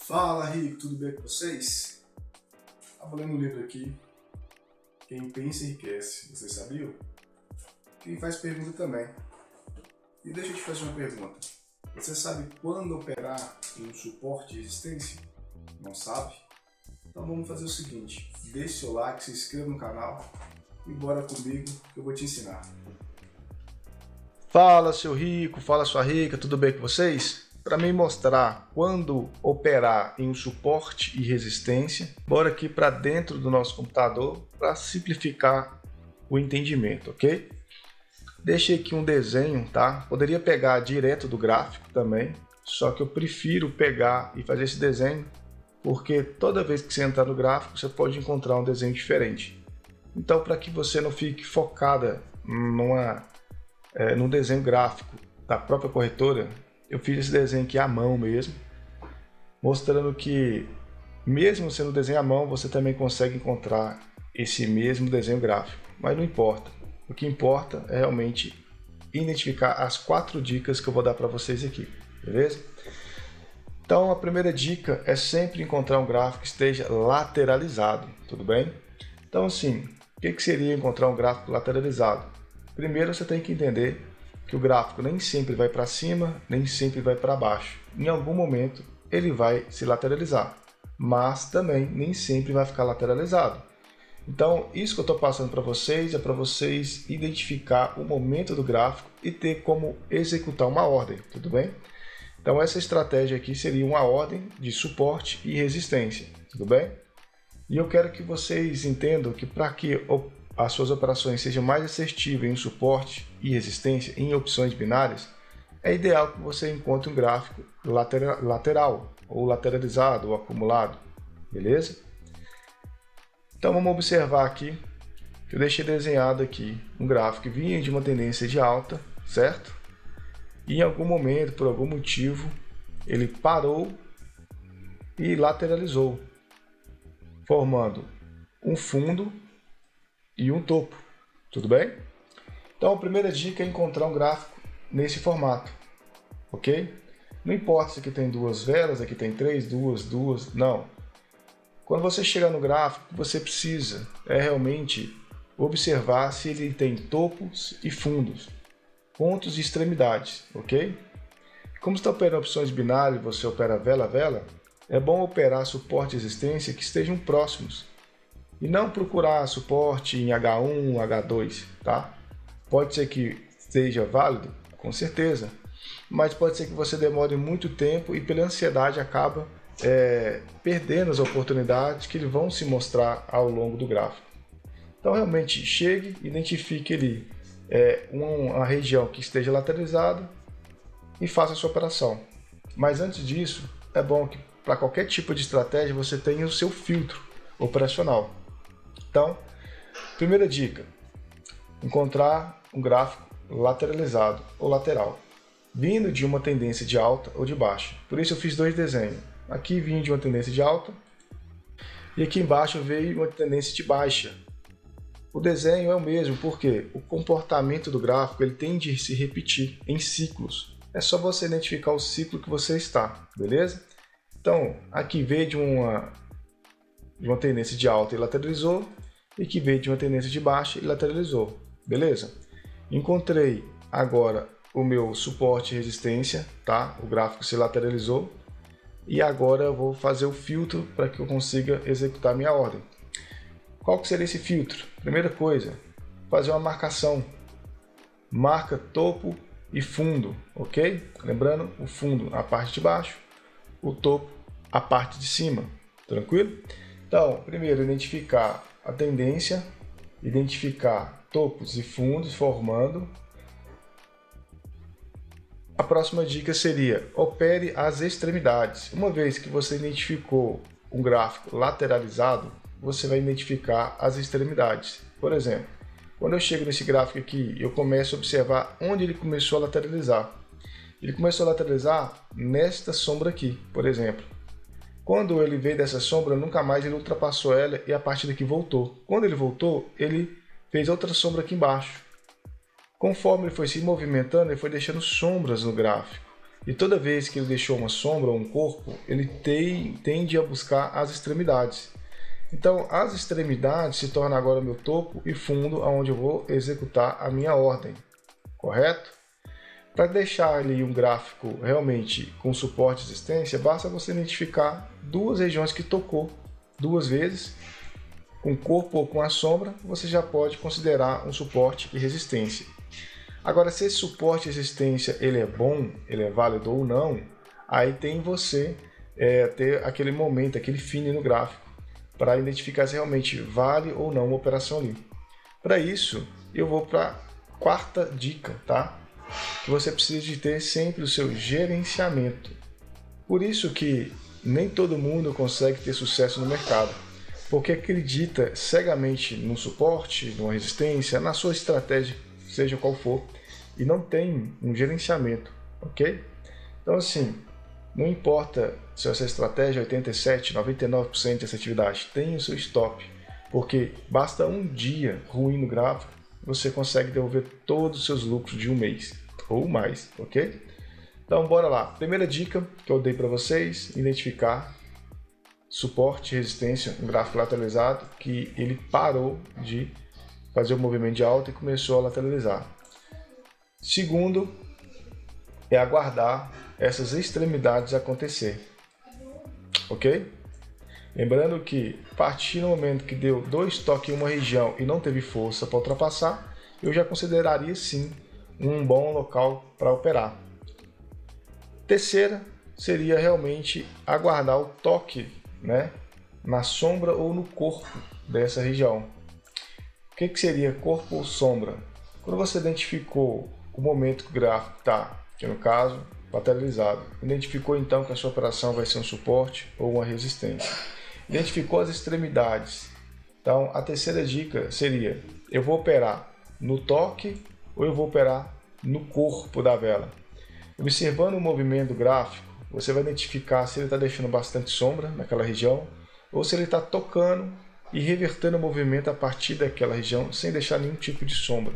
Fala, Rico, tudo bem com vocês? Estava lendo um livro aqui, Quem Pensa Enriquece, vocês sabiam? Quem faz pergunta também. E deixa eu te fazer uma pergunta. Você sabe quando operar em um suporte de resistência? Não sabe? Então vamos fazer o seguinte, deixe seu like, se inscreva no canal e bora comigo que eu vou te ensinar. Fala, seu rico, fala, sua rica, tudo bem com vocês? Para me mostrar quando operar em um suporte e resistência, bora aqui para dentro do nosso computador para simplificar o entendimento, ok? Deixei aqui um desenho, tá? Poderia pegar direto do gráfico também, só que eu prefiro pegar e fazer esse desenho porque toda vez que você entrar no gráfico você pode encontrar um desenho diferente. Então, para que você não fique focada num desenho gráfico da própria corretora, eu fiz esse desenho aqui à mão mesmo, mostrando que mesmo sendo desenho à mão, você também consegue encontrar esse mesmo desenho gráfico, mas não importa. O que importa é realmente identificar as 4 dicas que eu vou dar para vocês aqui, beleza? Então, a primeira dica é sempre encontrar um gráfico que esteja lateralizado, tudo bem? Então, assim, o que seria encontrar um gráfico lateralizado? Primeiro, você tem que entender que o gráfico nem sempre vai para cima, nem sempre vai para baixo. Em algum momento, ele vai se lateralizar, mas também nem sempre vai ficar lateralizado. Então, isso que eu estou passando para vocês é para vocês identificar o momento do gráfico e ter como executar uma ordem, tudo bem? Então, essa estratégia aqui seria uma ordem de suporte e resistência, tudo bem? E eu quero que vocês entendam que para que as suas operações sejam mais assertivas em suporte e resistência em opções binárias, é ideal que você encontre um gráfico lateral, ou lateralizado, ou acumulado, beleza? Então vamos observar aqui, que eu deixei desenhado aqui um gráfico que vinha de uma tendência de alta, certo? E em algum momento, por algum motivo, ele parou e lateralizou, formando um fundo e um topo, tudo bem? Então a primeira dica é encontrar um gráfico nesse formato, ok? Não importa se aqui tem 2 velas, aqui tem 3, duas, não. Quando você chegar no gráfico, você precisa realmente observar se ele tem topos e fundos, pontos e extremidades, ok? Como você está operando opções binárias e você opera vela a vela, é bom operar suporte e resistência que estejam próximos, e não procurar suporte em H1, H2, tá? Pode ser que esteja válido, com certeza, mas pode ser que você demore muito tempo e pela ansiedade acaba perdendo as oportunidades que vão se mostrar ao longo do gráfico. Então realmente chegue, identifique ali uma região que esteja lateralizada e faça a sua operação. Mas antes disso, é bom que para qualquer tipo de estratégia você tenha o seu filtro operacional. Então, primeira dica, encontrar um gráfico lateralizado ou lateral, vindo de uma tendência de alta ou de baixa. Por isso eu fiz 2 desenhos. Aqui vinha de uma tendência de alta e aqui embaixo veio uma tendência de baixa. O desenho é o mesmo porque o comportamento do gráfico ele tende a se repetir em ciclos. É só você identificar o ciclo que você está, beleza? Então, aqui veio de uma tendência de alta e lateralizou, e que veio de uma tendência de baixa e lateralizou, beleza? Encontrei agora o meu suporte e resistência, tá? O gráfico se lateralizou, e agora eu vou fazer o filtro para que eu consiga executar minha ordem. Qual que seria esse filtro? Primeira coisa, fazer uma marcação, marca topo e fundo, ok? Lembrando, o fundo a parte de baixo, o topo a parte de cima, tranquilo? Então, primeiro, identificar a tendência, identificar topos e fundos formando. A próxima dica seria, opere as extremidades. Uma vez que você identificou um gráfico lateralizado, você vai identificar as extremidades. Por exemplo, quando eu chego nesse gráfico aqui, eu começo a observar onde ele começou a lateralizar. Ele começou a lateralizar nesta sombra aqui, por exemplo. Quando ele veio dessa sombra, nunca mais ele ultrapassou ela e a partir daqui voltou. Quando ele voltou, ele fez outra sombra aqui embaixo. Conforme ele foi se movimentando, ele foi deixando sombras no gráfico. E toda vez que ele deixou uma sombra ou um corpo, ele tende a buscar as extremidades. Então, as extremidades se tornam agora meu topo e fundo, onde eu vou executar a minha ordem, correto? Para deixar ali um gráfico realmente com suporte e resistência, basta você identificar duas regiões que tocou duas vezes, com o corpo ou com a sombra, você já pode considerar um suporte e resistência. Agora, se esse suporte e resistência ele é bom, ele é válido ou não, aí tem você ter aquele momento, aquele feeling no gráfico, para identificar se realmente vale ou não uma operação ali. Para isso, eu vou para a quarta dica, tá? Que você precisa de ter sempre o seu gerenciamento. Por isso que nem todo mundo consegue ter sucesso no mercado, porque acredita cegamente no suporte, numa resistência, na sua estratégia, seja qual for, e não tem um gerenciamento, ok? Então assim, não importa se essa estratégia é 87, 99% de assertividade, tenha o seu stop, porque basta um dia ruim no gráfico, você consegue devolver todos os seus lucros de um mês ou mais, ok? Então bora lá. Primeira dica que eu dei para vocês, identificar suporte e resistência, um gráfico lateralizado que ele parou de fazer o movimento de alta e começou a lateralizar. Segundo, é aguardar essas extremidades acontecer, ok? Lembrando que a partir do momento que deu dois toques em uma região e não teve força para ultrapassar, eu já consideraria sim um bom local para operar. Terceira seria realmente aguardar o toque, né, na sombra ou no corpo dessa região. O que seria corpo ou sombra? Quando você identificou o momento que o gráfico está, que no caso, lateralizado, identificou então que a sua operação vai ser um suporte ou uma resistência. Identificou as extremidades. Então, a terceira dica seria, eu vou operar no toque ou eu vou operar no corpo da vela. Observando o movimento do gráfico, você vai identificar se ele está deixando bastante sombra naquela região ou se ele está tocando e revertendo o movimento a partir daquela região sem deixar nenhum tipo de sombra.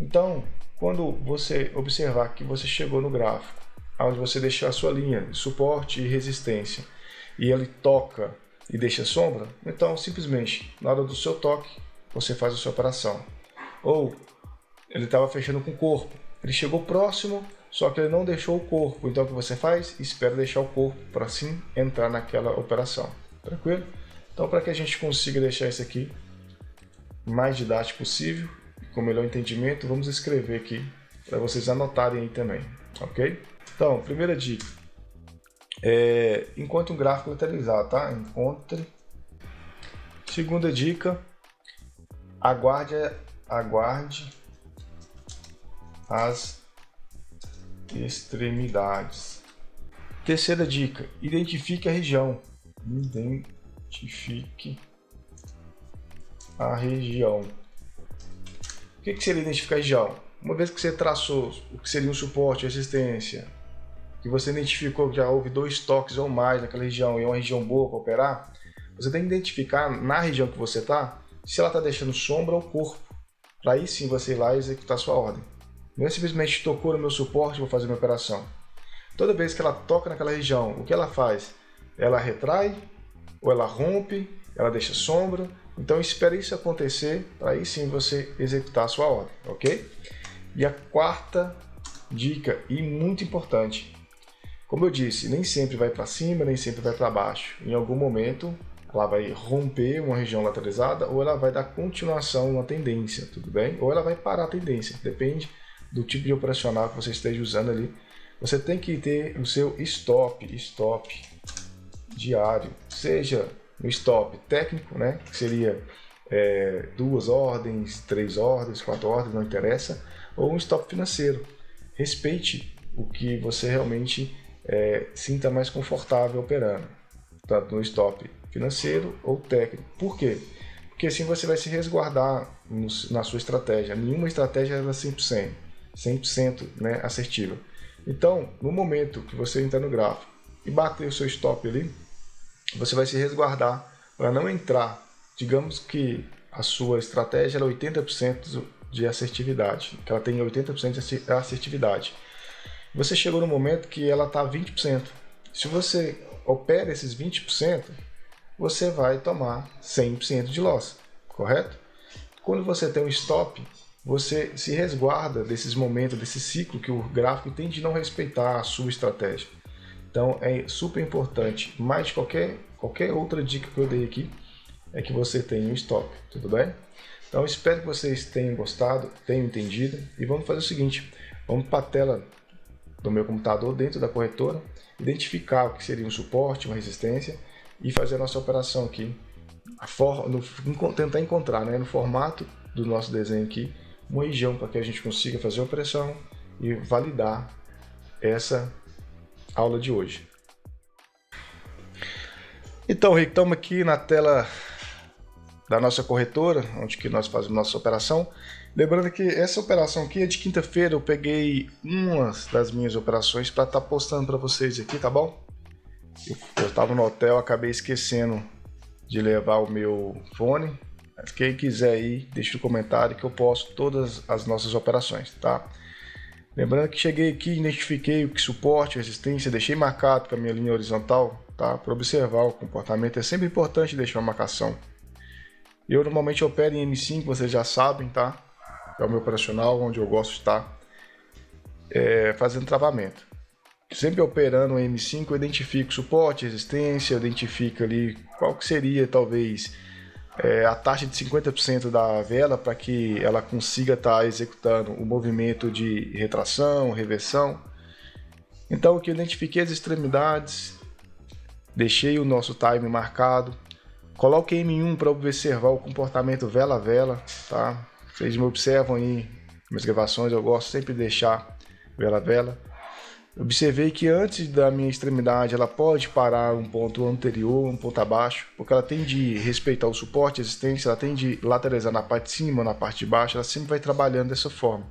Então, quando você observar que você chegou no gráfico, onde você deixou a sua linha de suporte e resistência, e ele toca e deixa sombra, então simplesmente na hora do seu toque você faz a sua operação. Ou ele estava fechando com o corpo, ele chegou próximo, só que ele não deixou o corpo, então o que você faz? Espera deixar o corpo para assim entrar naquela operação, tranquilo? Então, para que a gente consiga deixar isso aqui mais didático possível, com o melhor entendimento, vamos escrever aqui para vocês anotarem aí também, ok? Então, primeira dica, encontre um gráfico lateralizado, tá? Encontre. Segunda dica, aguarde as extremidades. Terceira dica, identifique a região. Identifique a região. O que seria identificar a região? Uma vez que você traçou o que seria um suporte, resistência, que você identificou que já houve dois toques ou mais naquela região e é uma região boa para operar, você tem que identificar na região que você está, se ela está deixando sombra ou corpo, para aí sim você ir lá e executar a sua ordem. Não é simplesmente tocou no meu suporte e vou fazer minha operação. Toda vez que ela toca naquela região, o que ela faz? Ela retrai, ou ela rompe, ela deixa sombra. Então espere isso acontecer para aí sim você executar a sua ordem, ok? E a quarta dica, e muito importante, como eu disse, nem sempre vai para cima, nem sempre vai para baixo. Em algum momento ela vai romper uma região lateralizada ou ela vai dar continuação a uma tendência, tudo bem? Ou ela vai parar a tendência, depende do tipo de operacional que você esteja usando ali. Você tem que ter o seu stop diário, seja no stop técnico, né, que seria 2 ordens, 3 ordens, 4 ordens, não interessa, ou um stop financeiro. Respeite o que você realmente sinta mais confortável operando, tanto no stop financeiro ou técnico. Por quê? Porque assim você vai se resguardar na sua estratégia. Nenhuma estratégia é 100%, né, assertiva. Então, no momento que você entrar no gráfico e bater o seu stop ali, você vai se resguardar para não entrar. Digamos que a sua estratégia é 80% de assertividade, que ela tem 80% de assertividade. Você chegou no momento que ela está 20%. Se você opera esses 20%, você vai tomar 100% de loss, correto? Quando você tem um stop, você se resguarda desses momentos, desse ciclo que o gráfico tende de não respeitar a sua estratégia. Então é super importante, mais de qualquer outra dica que eu dei aqui, é que você tenha um stop, tudo bem? Então espero que vocês tenham gostado, tenham entendido, e vamos fazer o seguinte, vamos para a tela do meu computador dentro da corretora, identificar o que seria um suporte, uma resistência, e fazer a nossa operação aqui, tentar encontrar, né, no formato do nosso desenho aqui, uma região para que a gente consiga fazer a operação e validar essa aula de hoje. Então, Rick, estamos aqui na tela da nossa corretora, onde que nós fazemos nossa operação. Lembrando que essa operação aqui é de quinta-feira, eu peguei uma das minhas operações para estar postando para vocês aqui, tá bom? Eu estava no hotel, acabei esquecendo de levar o meu fone. Quem quiser aí, deixa no comentário que eu posto todas as nossas operações, tá? Lembrando que cheguei aqui, identifiquei o que suporte, resistência, deixei marcado com a minha linha horizontal, tá? Para observar o comportamento, é sempre importante deixar uma marcação. Eu normalmente opero em M5, vocês já sabem, tá? É o meu operacional, onde eu gosto de estar fazendo travamento. Sempre operando em M5, eu identifico suporte, resistência, eu identifico ali qual que seria talvez a taxa de 50% da vela para que ela consiga estar executando o movimento de retração, reversão. Então aqui eu identifiquei as extremidades, deixei o nosso time marcado, coloquei M1 para observar o comportamento vela a vela, tá? Vocês me observam aí nas gravações, eu gosto sempre de deixar vela a vela. Observei que antes da minha extremidade ela pode parar um ponto anterior, um ponto abaixo, porque ela tem de respeitar o suporte, a resistência, ela tem de lateralizar na parte de cima ou na parte de baixo, ela sempre vai trabalhando dessa forma.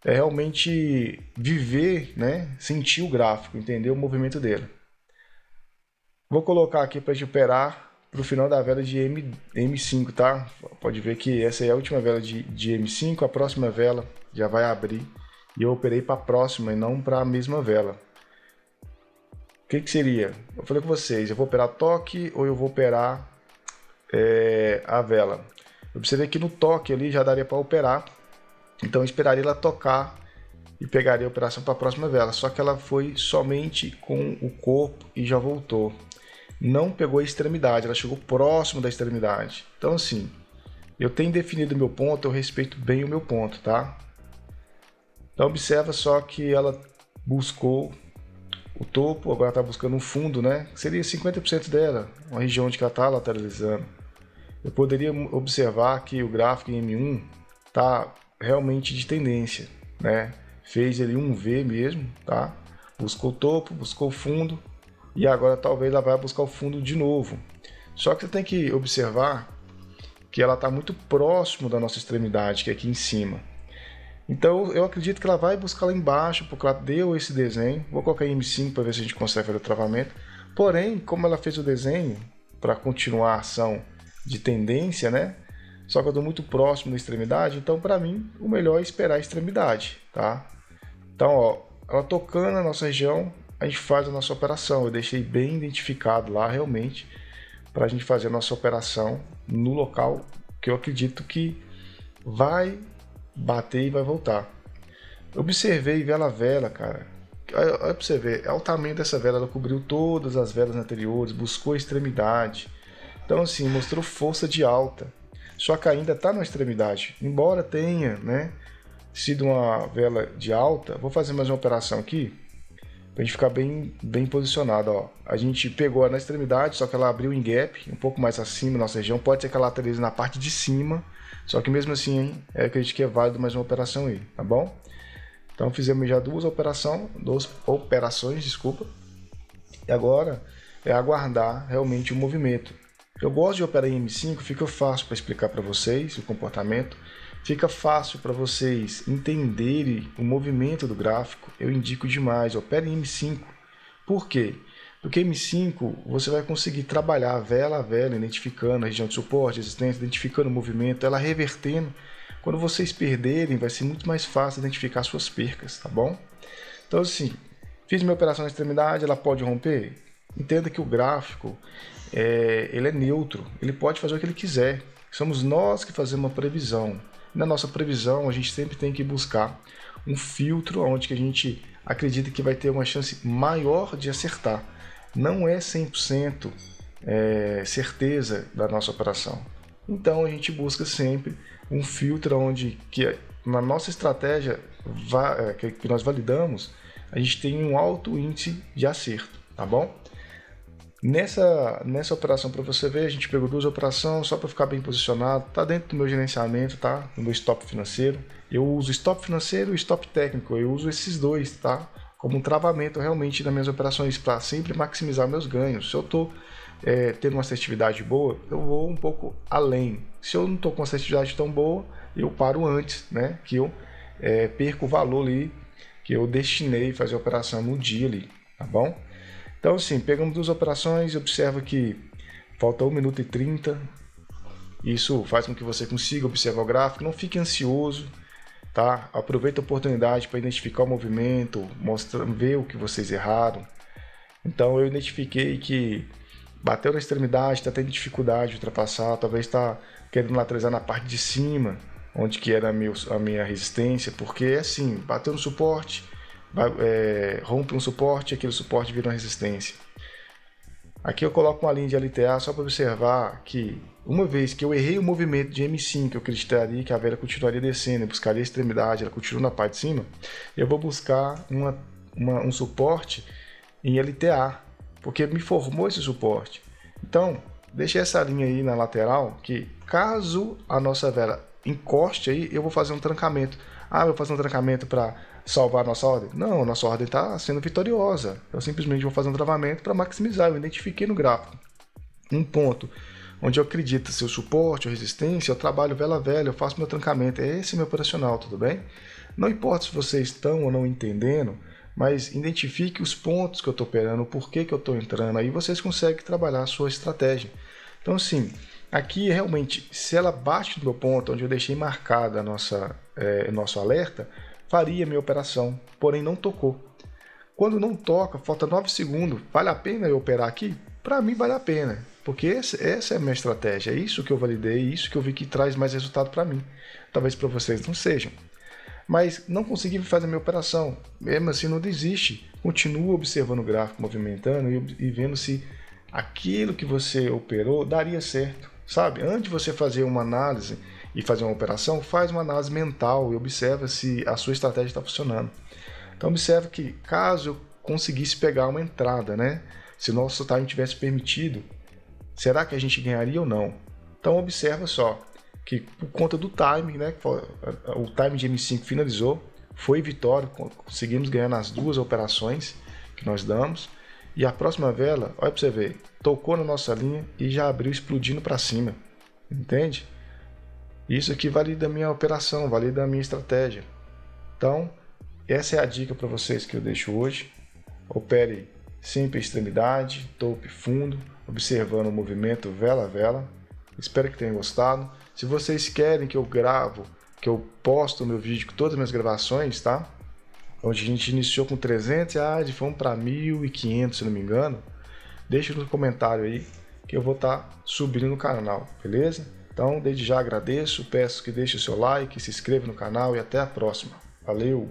É realmente viver, né? Sentir o gráfico, entender o movimento dele. Vou colocar aqui para a gente operar para o final da vela de M5, tá? Pode ver que essa é a última vela de M5, a próxima vela já vai abrir. E eu operei para a próxima e não para a mesma vela. O que seria? Eu falei com vocês, eu vou operar toque ou eu vou operar a vela. Eu observei que no toque ali já daria para operar. Então eu esperaria ela tocar e pegaria a operação para a próxima vela. Só que ela foi somente com o corpo e já voltou. Não pegou a extremidade, ela chegou próximo da extremidade. Então assim, eu tenho definido o meu ponto, eu respeito bem o meu ponto, tá? Então observa só que ela buscou o topo, agora está buscando um fundo, né? Seria 50% dela, uma região onde ela está lateralizando. Eu poderia observar que o gráfico em M1 está realmente de tendência, né? Fez ali um V mesmo, tá? Buscou o topo, buscou o fundo e agora talvez ela vai buscar o fundo de novo. Só que você tem que observar que ela está muito próximo da nossa extremidade, que é aqui em cima. Então eu acredito que ela vai buscar lá embaixo, porque ela deu esse desenho. Vou colocar em M5 para ver se a gente consegue fazer o travamento. Porém, como ela fez o desenho para continuar a ação de tendência, né? Só que eu estou muito próximo da extremidade, então para mim o melhor é esperar a extremidade, tá? Então, ó, ela tocando na nossa região, a gente faz a nossa operação. Eu deixei bem identificado lá realmente para a gente fazer a nossa operação no local que eu acredito que vai bater e vai voltar. Observei vela a vela, cara. Olha pra você ver, é o tamanho dessa vela, ela cobriu todas as velas anteriores, buscou a extremidade. Então assim, mostrou força de alta. Só que ainda está na extremidade. Embora tenha, né, sido uma vela de alta, vou fazer mais uma operação aqui pra gente ficar bem posicionado, ó. A gente pegou na extremidade, só que ela abriu em gap, um pouco mais acima da nossa região. Pode ser que ela lateralize na parte de cima, só que mesmo assim, hein, eu acredito que é válido mais uma operação aí, tá bom? Então fizemos já duas operações, desculpa. E agora é aguardar realmente o movimento. Eu gosto de operar em M5, fica fácil para explicar para vocês o comportamento. Fica fácil para vocês entenderem o movimento do gráfico. Eu indico demais, opere em M5. Por quê? Porque M5 você vai conseguir trabalhar vela a vela, identificando a região de suporte, resistência, identificando o movimento, ela revertendo. Quando vocês perderem, vai ser muito mais fácil identificar suas percas, tá bom? Então assim, fiz minha operação na extremidade, ela pode romper? Entenda que o gráfico, ele é neutro, ele pode fazer o que ele quiser. Somos nós que fazemos uma previsão. Na nossa previsão, a gente sempre tem que buscar um filtro onde que a gente acredita que vai ter uma chance maior de acertar. Não é 100% certeza da nossa operação. Então a gente busca sempre um filtro onde que na nossa estratégia que nós validamos, a gente tem um alto índice de acerto, tá bom? Nessa operação, para você ver, a gente pegou 2 operações só para ficar bem posicionado, tá dentro do meu gerenciamento, tá? No meu stop financeiro. Eu uso stop financeiro e stop técnico, eu uso esses 2, tá? Como um travamento realmente nas minhas operações para sempre maximizar meus ganhos. Se eu estou tendo uma assertividade boa, eu vou um pouco além. Se eu não estou com uma assertividade tão boa, eu paro antes, né? Que eu perco o valor ali que eu destinei a fazer a operação no dia ali, tá bom? Então assim, pegamos 2 operações, observa que falta 1 minuto e 30. Isso faz com que você consiga observar o gráfico, não fique ansioso, tá? Aproveita a oportunidade para identificar o movimento, ver o que vocês erraram. Então eu identifiquei que bateu na extremidade, está tendo dificuldade de ultrapassar, talvez está querendo lateralizar na parte de cima, onde que era a minha resistência, porque assim, bateu no suporte, rompe um suporte, aquele suporte vira uma resistência. Aqui eu coloco uma linha de LTA só para observar que uma vez que eu errei o movimento de M5, eu acreditaria que a vela continuaria descendo, eu buscaria a extremidade, ela continua na parte de cima, eu vou buscar um suporte em LTA, porque me formou esse suporte. Então, deixei essa linha aí na lateral, que caso a nossa vela encoste aí, eu vou fazer um trancamento. Eu vou fazer um trancamento para salvar a nossa ordem? Não, a nossa ordem está sendo vitoriosa. Eu simplesmente vou fazer um travamento para maximizar. Eu identifiquei no gráfico um ponto onde eu acredito ser o suporte ou resistência, eu trabalho vela a vela, eu faço meu trancamento. Esse é meu operacional, tudo bem? Não importa se vocês estão ou não entendendo, mas identifique os pontos que eu estou operando, o porquê que eu estou entrando, aí vocês conseguem trabalhar a sua estratégia. Então assim, aqui realmente, se ela bate no meu ponto, onde eu deixei marcada nosso alerta, faria minha operação, porém não tocou. Quando não toca, falta 9 segundos, vale a pena eu operar aqui? Para mim vale a pena, porque essa é a minha estratégia, é isso que eu validei, isso que eu vi que traz mais resultado para mim. Talvez para vocês não sejam. Mas não consegui fazer minha operação, mesmo assim não desiste, continua observando o gráfico, movimentando e vendo se aquilo que você operou daria certo, sabe? Antes de você fazer uma análise e fazer uma operação, faz uma análise mental e observa se a sua estratégia está funcionando. Então observa que caso eu conseguisse pegar uma entrada, né? Se o nosso time tivesse permitido, será que a gente ganharia ou não? Então observa só que por conta do time, né? O time de M5 finalizou, foi vitória, conseguimos ganhar nas 2 operações que nós damos. E a próxima vela, olha para você ver, tocou na nossa linha e já abriu explodindo para cima, entende? Isso aqui valida a minha operação, valida a minha estratégia. Então, essa é a dica para vocês que eu deixo hoje. Opere sempre a extremidade, topo e fundo, observando o movimento vela a vela. Espero que tenham gostado. Se vocês querem que eu gravo, que eu posto o meu vídeo com todas as minhas gravações, tá? Onde a gente iniciou com 300 reais e fomos para 1.500, se não me engano. Deixa no comentário aí que eu vou estar subindo no canal, beleza? Então, desde já agradeço, peço que deixe o seu like, se inscreva no canal e até a próxima. Valeu!